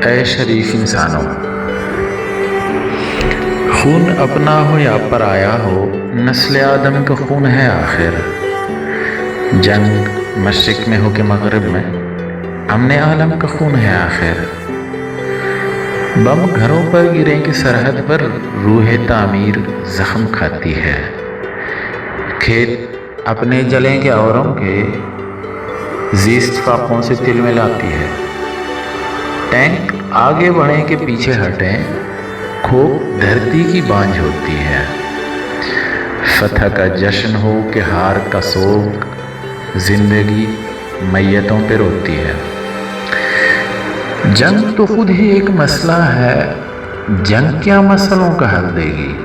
اے شریف انسانوں، خون اپنا ہو یا پرایا ہو، نسل آدم کا خون ہے آخر۔ جنگ مشرق میں ہو کہ مغرب میں، امن عالم کا خون ہے آخر۔ بم گھروں پر گریں کہ سرحد پر روح تعمیر زخم کھاتی ہے۔ کھیت اپنے جلیں کہ اوروں کے، زیست فاقوں سے تل ملاتی ہے۔ ٹینک آگے بڑھیں کہ پیچھے ہٹیں، کھوپ دھرتی کی بانجھ ہوتی ہے۔ فتح کا جشن ہو کہ ہار کا سوگ، زندگی میتوں پہ روتی ہے۔ جنگ تو خود ہی ایک مسئلہ ہے، جنگ کیا مسئلوں کا حل دے گی۔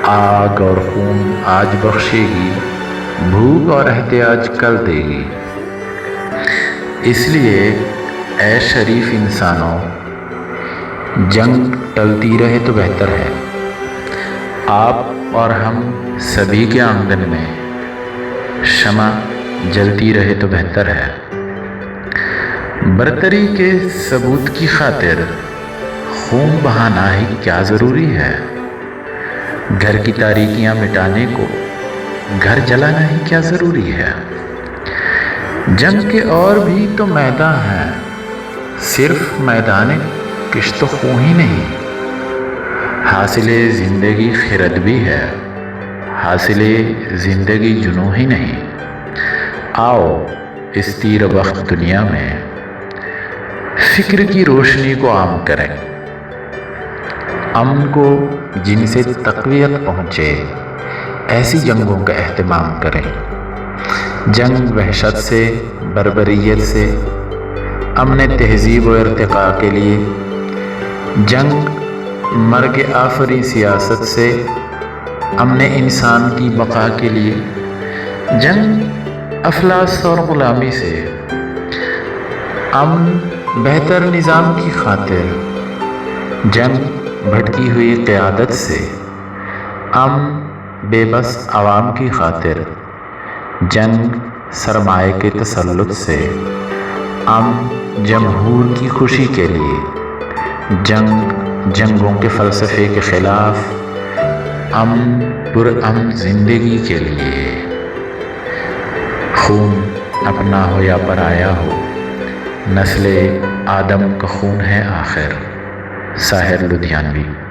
آگ اور خون آج بخشے گی، بھوک اور احتیاج کل دے گی۔ اس لیے اے شریف انسانوں، جنگ ٹلتی رہے تو بہتر ہے۔ آپ اور ہم سبھی کے آنگن میں شمع جلتی رہے تو بہتر ہے۔ برتری کے ثبوت کی خاطر خون بہانا ہی کیا ضروری ہے۔ گھر کی تاریکیاں مٹانے کو گھر جلانا ہی کیا ضروری ہے۔ جنگ کے اور بھی تو میدان ہیں، صرف میدان کشت و خون ہی نہیں۔ حاصل زندگی خرد بھی ہے، حاصل زندگی جنوں ہی نہیں۔ آؤ اس تیر بخت دنیا میں فکر کی روشنی کو عام کریں، امن کو جن سے تقویت پہنچے ایسی جنگوں کا اہتمام کریں۔ جنگ وحشت سے، بربریت سے، امن تہذیب و ارتقاء کے لیے، جنگ مرگ آفری سیاست سے، امن انسان کی بقا کے لیے، جنگ افلاس اور غلامی سے، امن بہتر نظام کی خاطر، جنگ بھٹکی ہوئی قیادت سے، امن بے بس عوام کی خاطر، جنگ سرمایہ کے تسلط سے، امن جمہور کی خوشی کے لیے، جنگ جنگوں کے فلسفے کے خلاف، امن پرامن زندگی کے لیے۔ خون اپنا ہو یا پرایا ہو، نسل آدم کا خون ہے آخر۔ ساحر لدھیانوی۔